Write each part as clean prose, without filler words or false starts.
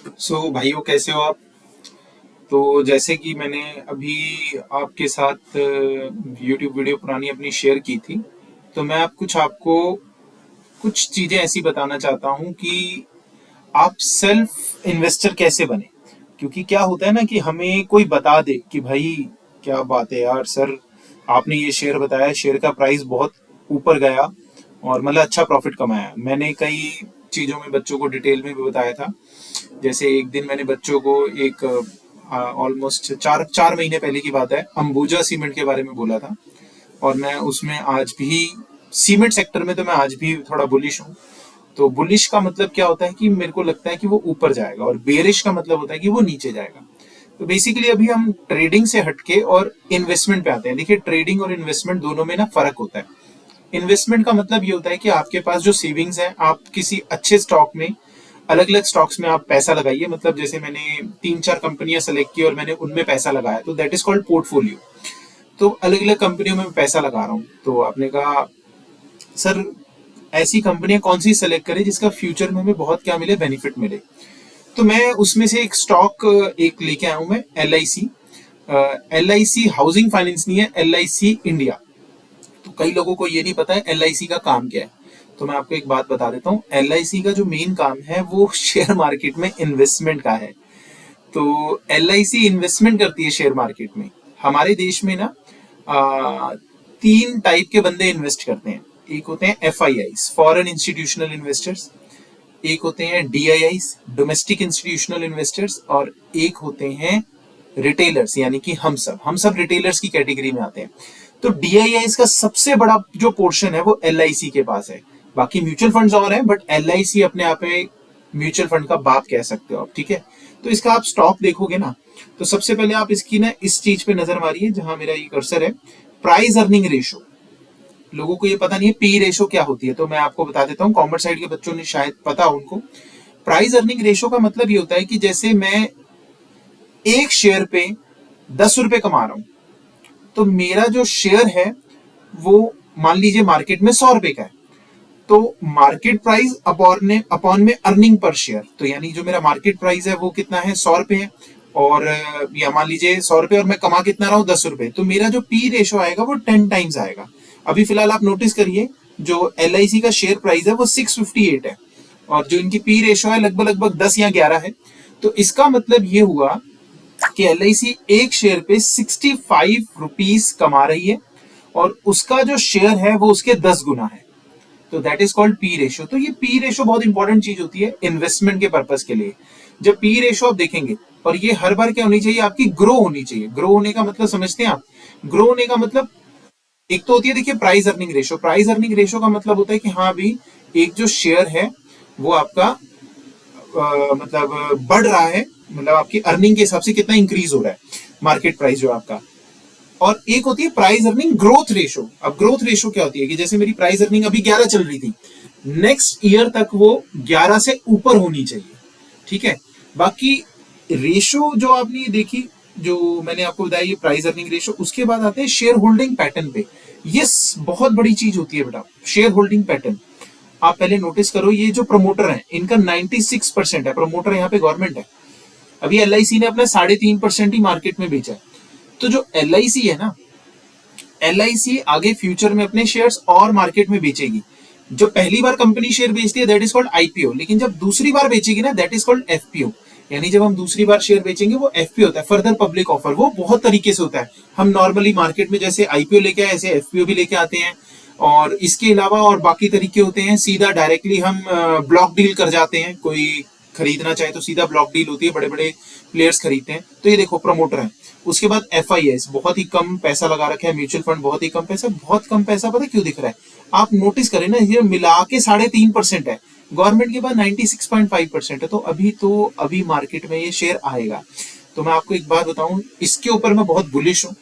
भाइयों कैसे हो आप। तो जैसे कि मैंने अभी आपके साथ यूट्यूब वीडियो पुरानी अपनी शेयर की थी, तो मैं आप आपको कुछ चीजें ऐसी बताना चाहता हूं कि आप सेल्फ इन्वेस्टर कैसे बने। क्योंकि क्या होता है ना कि हमें कोई बता दे कि भाई क्या बात है यार सर, आपने ये शेयर बताया, शेयर का प्राइस बहुत ऊपर गया और मतलब अच्छा प्रॉफिट कमाया। मैंने कई चीजों में बच्चों को डिटेल में भी बताया था। जैसे एक दिन मैंने बच्चों को एक ऑलमोस्ट चार चार महीने पहले की बात है, अंबुजा सीमेंट के बारे में बोला था। और मैं उसमें आज भी सीमेंट सेक्टर में तो मैं आज भी थोड़ा बुलिश हूँ। तो बुलिश का मतलब क्या होता है कि मेरे को लगता है कि वो ऊपर जाएगा, और बेरिश का मतलब होता है कि वो नीचे जाएगा। तो बेसिकली अभी हम ट्रेडिंग से हटके और इन्वेस्टमेंट पे आते हैं। देखिए, ट्रेडिंग और इन्वेस्टमेंट दोनों में ना फर्क होता है। इन्वेस्टमेंट का मतलब ये होता है कि आपके पास जो सेविंग्स है, आप किसी अच्छे स्टॉक में, अलग अलग स्टॉक्स में आप पैसा लगाइए। मतलब जैसे मैंने तीन चार कंपनियां सेलेक्ट की और मैंने उनमें पैसा लगाया, तो दैट इज कॉल्ड पोर्टफोलियो। तो अलग अलग कंपनियों में पैसा लगा रहा हूँ। तो आपने कहा सर, ऐसी कंपनियां कौन सी सेलेक्ट करें जिसका फ्यूचर में हमें बहुत क्या मिले, बेनिफिट मिले। तो मैं उसमें से एक स्टॉक एक लेके आया हूं, मैं LIC। LIC हाउसिंग फाइनेंस नहीं है, LIC इंडिया। तो कई लोगों को ये नहीं पता है LIC का काम क्या है। तो मैं आपको एक बात बता देता हूँ, LIC का जो मेन काम है वो शेयर मार्केट में इन्वेस्टमेंट का है। तो LIC इन्वेस्टमेंट करती है शेयर मार्केट में। हमारे देश में ना आ, तीन टाइप के बंदे इन्वेस्ट करते हैं। एक होते हैं FIIs, फॉरेन इंस्टीट्यूशनल इन्वेस्टर्स। एक होते हैं DIIs, डोमेस्टिक इंस्टीट्यूशनल इन्वेस्टर्स। और एक होते हैं रिटेलर्स, यानी कि हम सब रिटेलर्स की कैटेगरी में आते हैं। तो DIIs का सबसे बड़ा जो पोर्शन है वो LIC के पास है। बाकी म्यूचुअल फंड्स और हैं, बट LIC अपने आप में म्यूचुअल फंड का बाप कह सकते हो आप, ठीक है। तो इसका आप स्टॉक देखोगे ना, तो सबसे पहले आप इसकी ना इस चीज पे नजर मारिए जहां मेरा ये कर्सर है, प्राइस अर्निंग रेशो। लोगों को ये पता नहीं है पी रेशो क्या होती है, तो मैं आपको बता देता हूँ। कॉमर्स साइड के बच्चों ने शायद पता हो उनको। प्राइस अर्निंग रेशो का मतलब ये होता है कि जैसे मैं एक शेयर पे 10 रुपए कमा रहा हूं, तो मेरा जो शेयर है वो मान लीजिए मार्केट में 100 रुपए का है। तो मार्केट प्राइस अपॉन में अर्निंग पर शेयर, तो यानी जो मेरा मार्केट प्राइस है वो कितना है, 100 रुपए है। और या मान लीजिए 100 रुपए, और मैं कमा कितना रहा हूं, 10 रुपए। तो मेरा जो पी रेशो आएगा वो 10 टाइम्स आएगा। अभी फिलहाल आप नोटिस करिए, जो LIC का शेयर प्राइस है वो 658 है, और जो इनकी पी रेशो है लगभग लगभग 10 या 11 है। तो इसका मतलब ये हुआ कि LIC एक शेयर पे 65 रुपीज कमा रही है, और उसका जो शेयर है वो उसके 10 गुना है। तो that is called P ratio. तो ये पी रेशो बहुत इंपॉर्टेंट चीज होती है इन्वेस्टमेंट के पर्पज के लिए। जब पी रेशो आप देखेंगे, और ये हर बार क्या होनी चाहिए, आपकी ग्रो होनी चाहिए। ग्रो होने का मतलब समझते हैं आप? ग्रो होने का मतलब एक तो होती है, देखिए, price earning ratio. Price earning ratio का मतलब होता है कि हाँ भी एक जो शेयर है वो आपका मतलब बढ़ रहा है, मतलब आपकी अर्निंग के हिसाब से कितना इंक्रीज हो रहा है मार्केट प्राइस जो आपका। और एक होती है प्राइस अर्निंग ग्रोथ रेशो। अब ग्रोथ रेशो क्या होती है कि जैसे मेरी प्राइस अर्निंग अभी 11 चल रही थी, नेक्स्ट ईयर तक वो 11 से ऊपर होनी चाहिए, ठीक है। बाकी रेशो जो आपने देखी, जो मैंने आपको बताया, ये प्राइस अर्निंग रेशो। उसके बाद आते हैं शेयर होल्डिंग पैटर्न पे। ये बहुत बड़ी चीज होती है बेटा, शेयर होल्डिंग पैटर्न। आप पहले नोटिस करो, ये जो प्रमोटर है इनका 96% है। प्रमोटर यहाँ पे गवर्नमेंट है। अभी LIC ने अपना 3.5% ही मार्केट में बेचा है। तो जो LIC है ना, LIC आगे फ्यूचर में अपने शेयर्स और मार्केट में बेचेगी। जो पहली बार कंपनी शेयर बेचती है दैट इज कॉल्ड IPO, लेकिन जब दूसरी बार बेचेगी ना दैट इज कॉल्ड FPO। यानी जब हम दूसरी बार शेयर बेचेंगे वो FPO होता है, फर्दर पब्लिक ऑफर। वो बहुत तरीके से होता है। हम नॉर्मली मार्केट में जैसे IPO लेके आए, ऐसे FPO भी लेके आते हैं। और इसके अलावा और बाकी तरीके होते हैं। सीधा डायरेक्टली हम ब्लॉक डील कर जाते हैं, कोई खरीदना चाहे तो सीधा ब्लॉक डील होती है, बड़े बड़े प्लेयर्स खरीदते हैं। तो ये देखो प्रमोटर है। उसके बाद FIS, बहुत ही कम पैसा लगा रखा है। म्यूचुअल फंड बहुत ही कम पैसा, बहुत कम पैसा। पता क्यों दिख रहा है? आप नोटिस करें ना, ये मिला के 3.5% है। गवर्नमेंट के पास 96.5% है। तो अभी मार्केट में ये शेयर आएगा। तो मैं आपको एक बात बताऊं, इसके ऊपर मैं बहुत बुलिश हूं,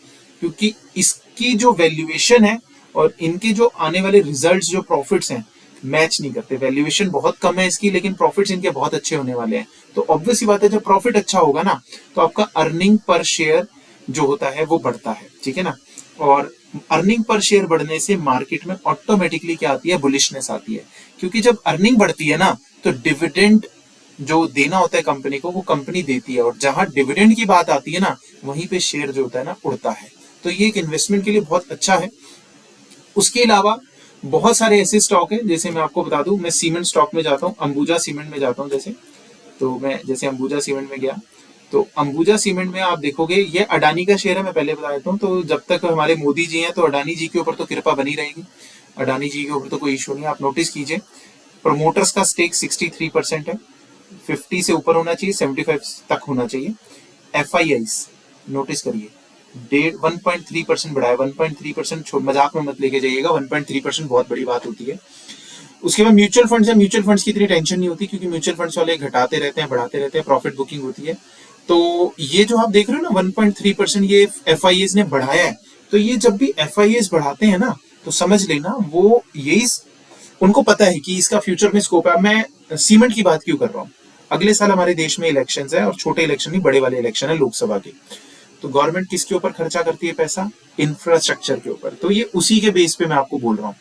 क्योंकि इसकी जो वैल्यूएशन है और इनके जो आने वाले रिजल्ट्स, जो प्रॉफिट्स हैं, मैच नहीं करते। वैल्यूएशन बहुत कम है इसकी, लेकिन प्रॉफिट्स इनके बहुत अच्छे होने वाले हैं। तो ऑब्वियस ही बात है, जब प्रॉफिट अच्छा होगा ना, तो आपका अर्निंग पर शेयर जो होता है वो बढ़ता है, ठीक है ना। और अर्निंग पर शेयर बढ़ने से मार्केट में ऑटोमेटिकली क्या आती है, बुलिशनेस आती है। क्योंकि जब अर्निंग बढ़ती है ना, तो डिविडेंड जो देना होता है कंपनी को वो कंपनी देती है, और जहां डिविडेंड की बात आती है ना वहीं पे शेयर जो होता है ना उड़ता है। तो ये एक इन्वेस्टमेंट के लिए बहुत अच्छा है। उसके अलावा बहुत सारे ऐसे स्टॉक हैं, जैसे मैं आपको बता दूं, मैं सीमेंट स्टॉक में जाता हूँ, अंबुजा सीमेंट में जाता हूँ जैसे, तो मैं जैसे अंबुजा सीमेंट में गया, तो अंबुजा सीमेंट में आप देखोगे ये अडानी का शेयर है, मैं पहले बता देता हूँ। तो जब तक हमारे मोदी जी हैं तो अडानी जी के ऊपर तो कृपा बनी रहेगी, अडानी जी के ऊपर तो कोई इशू नहीं है। आप नोटिस कीजिए प्रमोटर्स का स्टेक 63% है, 50 से ऊपर होना चाहिए, 75 तक होना चाहिए। FIIs नोटिस करिए 1.3% बढ़ा है, 1.3% मजाक में मत लेके जाइएगा, 1.3% बहुत बड़ी बात होती है। उसके बाद म्यूचुअल फंड्स है, म्यूचुअल फंड्स की इतनी टेंशन नहीं होती क्योंकि म्यूचुअल फंड्स वाले घटाते रहते हैं बढ़ाते रहते हैं, प्रॉफिट बुकिंग होती है। तो ये जो आप देख रहे हो ना 1.3% ये FIIs ने बढ़ाया है, तो ये जब भी FIIs बढ़ाते हैं ना तो समझ लेना वो यही उनको पता है कि इसका फ्यूचर में स्कोप है। मैं सीमेंट की बात क्यों कर रहा हूँ, अगले साल हमारे देश में इलेक्शंस है, और छोटे इलेक्शन नहीं बड़े वाले इलेक्शन है लोकसभा के। तो गवर्नमेंट किसके ऊपर खर्चा करती है पैसा, इंफ्रास्ट्रक्चर के ऊपर। तो ये उसी के बेस पे मैं आपको बोल रहा हूँ,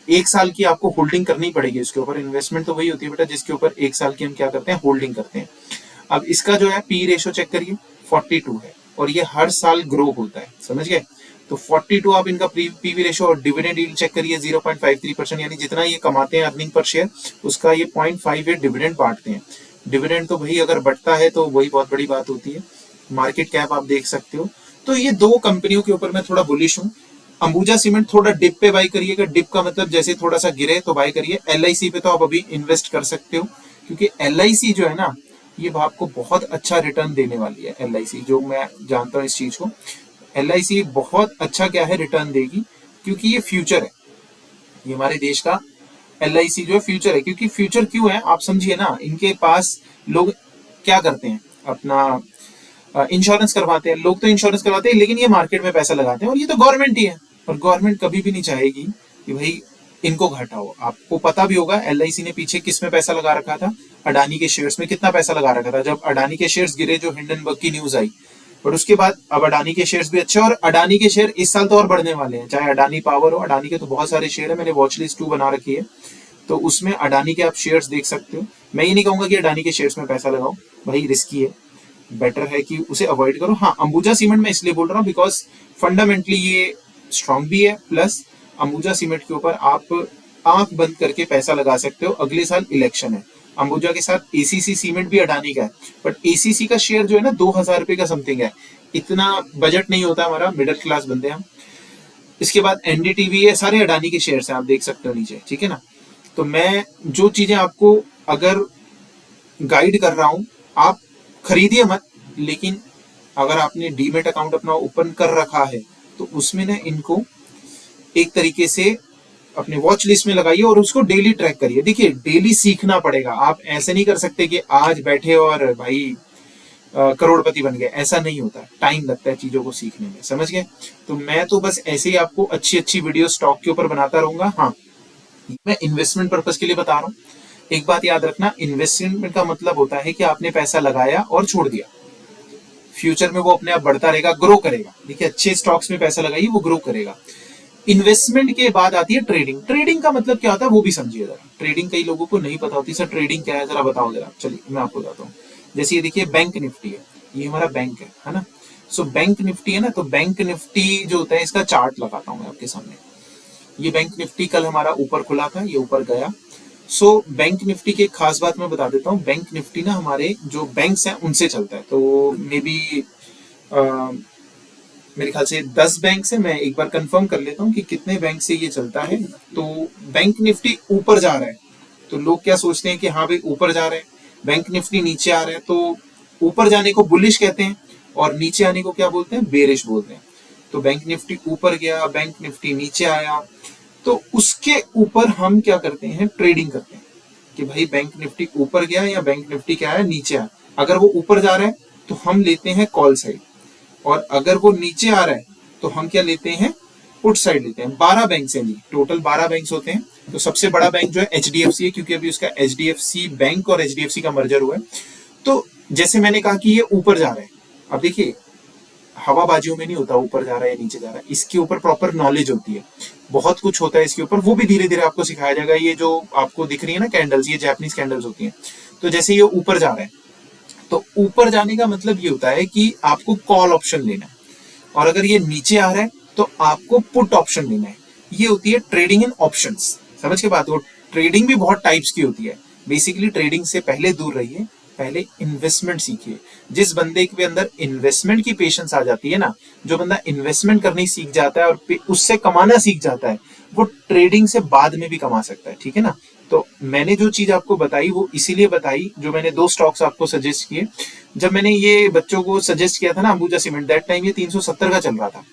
1 साल की आपको होल्डिंग करनी पड़ेगी इसके ऊपर। इन्वेस्टमेंट तो वही होती है बेटा जिसके ऊपर 1 साल की हम क्या करते हैं, होल्डिंग करते हैं। अब इसका जो है पी रेशो चेक करिए 42 है, और ये हर साल ग्रो होता है, समझ गए। तो 42 आप इनका पीवी रेशो, और डिविडेंड यील्ड चेक करिए 0.53%, यानी जितना ये कमाते हैं अर्निंग पर शेयर उसका ये 0.58 डिविडेंड बांटते हैं। डिविडेंड तो भाई अगर बढ़ता है तो वही बहुत बड़ी बात होती है। मार्केट कैप आप देख सकते हो। तो ये दो कंपनियों के ऊपर मैं थोड़ा बुलिश हूँ। अंबुजा सीमेंट थोड़ा डिप पे बाई करिएगा, डिप का मतलब जैसे थोड़ा सा गिरे तो बाई करिए। LIC पे तो आप अभी इन्वेस्ट कर सकते हो, क्योंकि LIC जो है ना ये आपको बहुत अच्छा रिटर्न देने वाली है। LIC जो मैं जानता हूँ इस चीज को, LIC बहुत अच्छा क्या है रिटर्न देगी, क्योंकि ये फ्यूचर है, ये हमारे देश का LIC जो है फ्यूचर है। क्योंकि फ्यूचर क्यों है आप समझिए ना, इनके पास लोग क्या करते हैं, अपना इंश्योरेंस करवाते हैं, लोग तो इंश्योरेंस करवाते हैं, लेकिन ये मार्केट में पैसा लगाते हैं, और ये तो गवर्नमेंट ही है। और गवर्नमेंट कभी भी नहीं चाहेगी कि भाई इनको घटाओ। आपको पता भी होगा LIC ने पीछे किस में पैसा लगा रखा था, अडानी के शेयर्स में कितना पैसा लगा रखा था। जब अडानी के शेयर्स गिरे, जो हिंडनबर्ग की न्यूज आई, और उसके बाद अब अडानी के शेयर्स भी अच्छे, और अडानी के शेयर इस साल तो और बढ़ने वाले हैं। चाहे अडानी पावर हो, अडानी के तो बहुत सारे शेयर है, मैंने वॉच लिस्ट 2 बना रखी है, तो उसमें अडानी के आप शेयर्स देख सकते हो। मैं ये नहीं कहूंगा कि अडानी के शेयर्स में पैसा लगाओ, भाई रिस्की है, बेटर है कि उसे अवॉइड करो। हाँ, अंबुजा सीमेंट में इसलिए बोल रहा हूँ बिकॉज फंडामेंटली ये स्ट्रांग भी है, प्लस अंबुजा सीमेंट के ऊपर आप आंख बंद करके पैसा लगा सकते हो। अगले साल इलेक्शन है, अंबुजा के साथ ACC सीमेंट भी अडानी का है, बट ACC का शेयर जो है ना 2000 रुपए का समथिंग है। इतना बजट नहीं होता हमारा, मिडिल क्लास बंदे हम। इसके बाद NDTV है, सारे अडानी के शेयर हैं, आप देख सकते हो नीचे, ठीक है ना। तो मैं जो चीजें आपको अगर गाइड कर रहा हूं, आप खरीदिए मत, लेकिन अगर आपने डीमेट अकाउंट अपना ओपन कर रखा है तो उसमें ना इनको एक तरीके से अपने वॉच लिस्ट में लगाइए और उसको डेली ट्रैक करिए। देखिए डेली सीखना पड़ेगा, आप ऐसे नहीं कर सकते कि आज बैठे और भाई करोड़पति बन गए, ऐसा नहीं होता, टाइम लगता है चीजों को सीखने में, समझ गए। तो मैं तो बस ऐसे ही आपको अच्छी अच्छी वीडियो स्टॉक के ऊपर बनाता रहूंगा। हाँ, मैं इन्वेस्टमेंट पर्पस के लिए बता रहा हूँ। एक बात याद रखना, इन्वेस्टमेंट का मतलब होता है कि आपने पैसा लगाया और छोड़ दिया, फ्यूचर में वो अपने आप बढ़ता रहेगा, ग्रो करेगा। देखिए अच्छे स्टॉक्स में पैसा लगाइए, वो ग्रो करेगा। इन्वेस्टमेंट के बाद आती है ट्रेडिंग। ट्रेडिंग का मतलब क्या होता है वो भी समझिए जरा। ट्रेडिंग कई लोगों को नहीं पता होती, सर ट्रेडिंग क्या है जरा बताओ जरा। चलिए मैं आपको बताता हूँ। जैसे ये देखिए बैंक निफ्टी है, ये हमारा बैंक है ना। सो बैंक निफ्टी है ना, तो बैंक निफ्टी जो होता है इसका चार्ट लगाता हूँ मैं आपके सामने। ये बैंक निफ्टी कल हमारा ऊपर खुला था, ये ऊपर गया। सो बैंक निफ्टी की एक खास बात मैं बता देता हूँ, बैंक निफ्टी ना हमारे जो बैंक्स हैं उनसे चलता है। तो मे बी मेरे ख्याल से 10 बैंक से, मैं एक बार कंफर्म कर लेता हूँ कि कितने बैंक से ये चलता है। तो बैंक निफ्टी ऊपर जा रहा है तो लोग क्या सोचते हैं कि हाँ भाई ऊपर जा रहे हैं। बैंक निफ्टी नीचे आ रहा है तो ऊपर जाने को बुलिश कहते हैं, और नीचे आने को क्या बोलते हैं, बेरिश बोलते हैं। तो बैंक निफ्टी ऊपर गया, बैंक निफ्टी नीचे आया, तो उसके ऊपर हम क्या करते हैं, ट्रेडिंग करते हैं कि भाई बैंक निफ्टी ऊपर गया या बैंक निफ्टी क्या है, नीचे आया। अगर वो ऊपर जा रहा है तो हम लेते हैं कॉल साइड, और अगर वो नीचे आ रहा है तो हम क्या लेते हैं, पुट साइड लेते हैं। 12 बैंक हैं जी, टोटल 12 बैंक होते हैं। तो सबसे बड़ा बैंक जो है HDFC है, क्योंकि अभी उसका HDFC बैंक और HDFC का मर्जर हुआ है। तो जैसे मैंने कहा कि ये ऊपर जा रहा है, अब देखिए हवाबाजियों में नहीं होता ऊपर जा रहा है नीचे जा रहा है, इसके ऊपर प्रॉपर नॉलेज होती है, बहुत कुछ होता है इसके ऊपर, वो भी धीरे धीरे आपको सिखाया जाएगा। ये जो आपको दिख रही है ना कैंडल्स, ये जापानीज कैंडल्स होती हैं। तो जैसे ये ऊपर जा रहा है, तो ऊपर जाने का मतलब ये होता है कि आपको कॉल ऑप्शन लेना है, और अगर ये नीचे आ रहा है तो आपको पुट ऑप्शन लेना है। ये होती है ट्रेडिंग इन ऑप्शंस। समझ के बात? वो ट्रेडिंग भी बहुत टाइप्स की होती है। बेसिकली ट्रेडिंग से पहले दूर रहिए, पहले इन्वेस्टमेंट सीखिए। जिस बंदे के अंदर इन्वेस्टमेंट की पेशेंस आ जाती है ना, जो बंदा इन्वेस्टमेंट करनी सीख जाता है और उससे कमाना सीख जाता है, वो ट्रेडिंग से बाद में भी कमा सकता है। ठीक है ना? तो मैंने जो चीज आपको बताई वो इसीलिए बताई, जो मैंने 2 स्टॉक्स आपको सजेस्ट किए। जब मैंने ये बच्चों को सजेस्ट किया था ना, अंबुजा सीमेंट, दैट टाइम ये 370 का चल रहा था।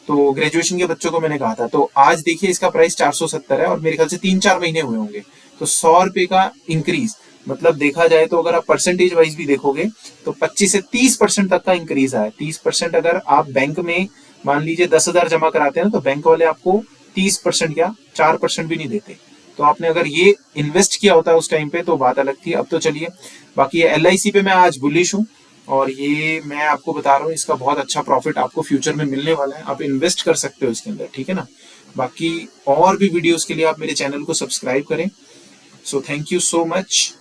तो ग्रेजुएशन के बच्चों को मैंने कहा था, तो आज देखिए इसका प्राइस 470 है, और मेरे ख्याल से 3-4 महीने हुए होंगे। तो 100 रुपए का इंक्रीज, मतलब देखा जाए तो अगर आप परसेंटेज वाइज भी देखोगे तो 25 से 30% तक का इंक्रीज आया है। 30% अगर आप बैंक में मान लीजिए 10,000 जमा कराते हैं ना, तो बैंक वाले आपको 30% क्या 4% भी नहीं देते। तो आपने अगर ये इन्वेस्ट किया होता है उस टाइम पे तो बात अलग थी। अब तो चलिए, बाकी ये LIC पे मैं आज बुलिश हूँ, और ये मैं आपको बता रहा हूँ, इसका बहुत अच्छा प्रॉफिट आपको फ्यूचर में मिलने वाला है। आप इन्वेस्ट कर सकते हो इसके अंदर। ठीक है ना? बाकी और भी वीडियोस के लिए आप मेरे चैनल को सब्सक्राइब करें। So thank you so much.